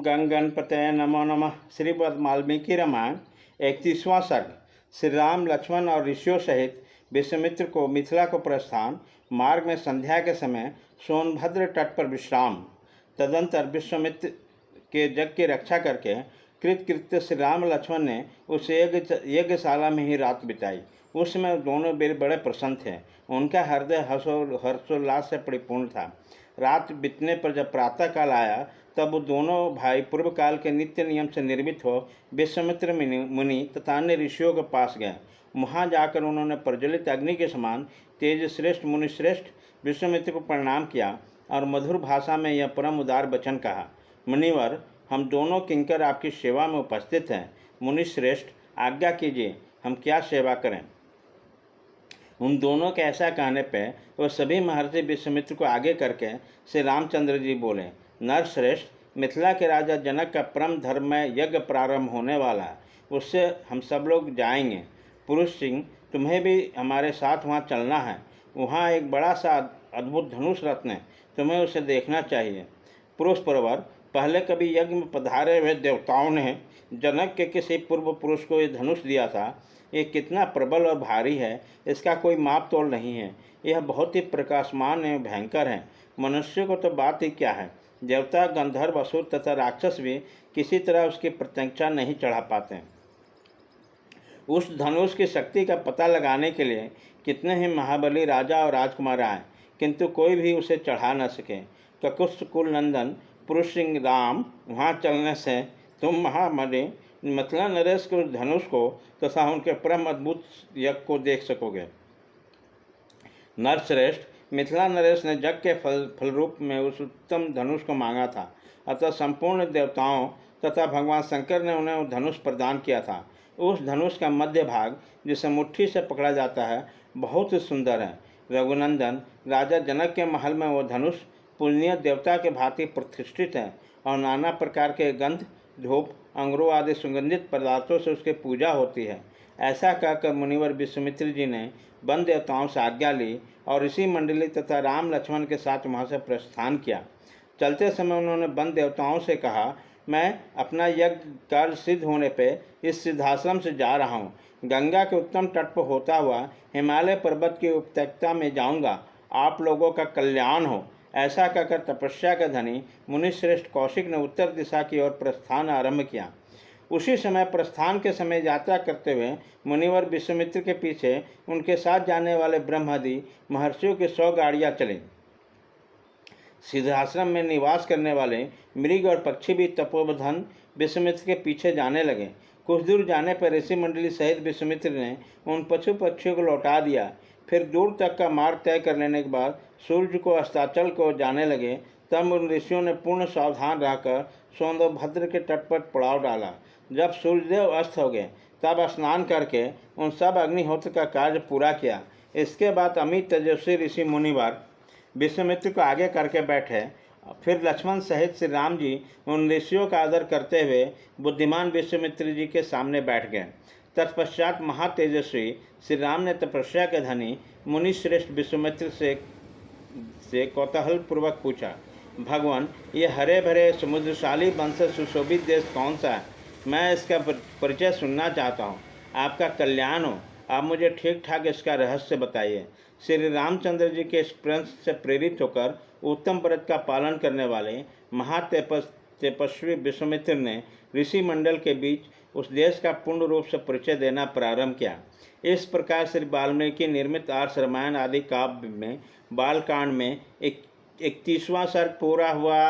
गंग गणपतये नमो नमः। श्रीमद् वाल्मीकि रामायण 31वां सर्ग। श्री राम लक्ष्मण और ऋषियों सहित विश्वामित्र को मिथिला को प्रस्थान। मार्ग में संध्या के समय सोनभद्र तट पर विश्राम। तदंतर विश्वामित्र के जग की रक्षा करके कृतकृत्य श्री राम लक्ष्मण ने उस यज्ञशाला में ही रात बिताई। उस समय दोनों वीर बड़े प्रसन्न थे। उनका हृदय हर्षोल्लास से परिपूर्ण था। रात बीतने पर जब प्रातःकाल आया तब वो दोनों भाई पूर्व काल के नित्य नियम से निर्मित हो विश्वामित्र मुनि तथा अन्य ऋषियों के पास गए। वहाँ जाकर उन्होंने प्रज्वलित अग्नि के समान तेज श्रेष्ठ मुनिश्रेष्ठ विश्वामित्र को प्रणाम किया और मधुर भाषा में यह परम उदार वचन कहा। मुनिवर, हम दोनों किंकर आपकी सेवा में उपस्थित हैं। मुनिश्रेष्ठ, आज्ञा कीजिए, हम क्या सेवा करें। उन दोनों के ऐसा कहने पर वह सभी महर्षि विश्वामित्र को आगे करके श्री रामचंद्र जी बोले, नरश्रेष्ठ, मिथिला के राजा जनक का परम धर्ममय यज्ञ प्रारंभ होने वाला है। उससे हम सब लोग जाएंगे। पुरुष सिंह, तुम्हें भी हमारे साथ वहाँ चलना है। वहाँ एक बड़ा सा अद्भुत धनुष रत्न है, तुम्हें उसे देखना चाहिए। पुरुष परवर, पहले कभी यज्ञ में पधारे हुए देवताओं ने जनक के किसी पूर्व पुरुष को ये धनुष दिया था। ये कितना प्रबल और भारी है, इसका कोई माप तोल नहीं है। यह बहुत ही प्रकाशमान एवं भयंकर है। मनुष्य को तो बात ही क्या है, देवता, गंधर्व, असुर तथा राक्षस भी किसी तरह उसकी प्रत्यंचा नहीं चढ़ा पाते। उस धनुष की शक्ति का पता लगाने के लिए कितने ही महाबली राजा और राजकुमार आए, किंतु कोई भी उसे चढ़ा न सके। ककुत्स कुल नंदन पुरुष सिंह राम, वहाँ चलने से तुम महामणि मिथिला नरेश के उस धनुष को तथा उनके परम अद्भुत यज्ञ को देख सकोगे। नरश्रेष्ठ, मिथिला नरेश ने यज्ञ के फल रूप में उस उत्तम धनुष को मांगा था, अतः संपूर्ण देवताओं तथा भगवान शंकर ने उन्हें धनुष प्रदान किया था। उस धनुष का मध्य भाग, जिसे मुट्ठी से पकड़ा जाता है, बहुत ही सुंदर है। रघुनंदन, राजा जनक के महल में वो धनुष पूजनीय देवता के भांति प्रतिष्ठित है और नाना प्रकार के गंध, धूप, अंगूरों आदि सुगंधित पदार्थों से उसकी पूजा होती है। ऐसा कहकर मुनिवर विश्वामित्र जी ने वन देवताओं से आज्ञा ली और ऋषि मंडली तथा राम लक्ष्मण के साथ वहाँ से प्रस्थान किया। चलते समय उन्होंने वन देवताओं से कहा, मैं अपना यज्ञ कार्य सिद्ध होने पर इस सिद्धाश्रम से जा रहा हूँ। गंगा के उत्तम तट पर होता हुआ हिमालय पर्वत की उपत्यका में जाऊँगा। आप लोगों का कल्याण हो। ऐसा कहकर तपस्या के धनी मुनिश्रेष्ठ कौशिक ने उत्तर दिशा की ओर प्रस्थान आरंभ किया। उसी समय प्रस्थान के समय यात्रा करते हुए मुनिवर विश्वामित्र के पीछे उनके साथ जाने वाले ब्रह्मादि महर्षियों की 100 गाड़ियाँ चलीं। सिद्धाश्रम में निवास करने वाले मृग और पक्षी भी तपोधन विश्वामित्र के पीछे जाने लगे। कुछ दूर जाने पर ऋषि मंडली सहित विश्वामित्र ने उन पशु पक्षियों को लौटा दिया। फिर दूर तक का मार्ग तय कर लेने के बाद सूर्य को अस्ताचल को जाने लगे। तब उन ऋषियों ने पूर्ण सावधान रहकर सोनभद्र के तट पर पड़ाव डाला। जब सूर्यदेव अस्त हो गए तब स्नान करके उन सब अग्निहोत्र का कार्य पूरा किया। इसके बाद अमित तेजस्वी ऋषि मुनिवर विश्वामित्र को आगे करके बैठे। फिर लक्ष्मण सहित श्री राम जी उन ऋषियों का आदर करते हुए बुद्धिमान विश्वामित्र जी के सामने बैठ गए। तत्पश्चात महातेजस्वी श्री राम ने तपस्या के धनी मुनिश्रेष्ठ विश्वामित्र से कौतूहल पूर्वक पूछा, भगवान, ये हरे भरे समुद्रशाली वन से सुशोभित देश कौन सा है? मैं इसका परिचय सुनना चाहता हूँ। आपका कल्याण हो। आप मुझे ठीक ठाक इसका रहस्य बताइए। श्री रामचंद्र जी के स्पर्श से प्रेरित होकर उत्तम व्रत का पालन करने वाले महातपस्वी विश्वामित्र ने ऋषि मंडल के बीच उस देश का पूर्ण रूप से परिचय देना प्रारंभ किया। इस प्रकार श्री वाल्मीकि निर्मित आर्ष रामायण आदि काव्य में बालकांड में 31वां सर्ग पूरा हुआ।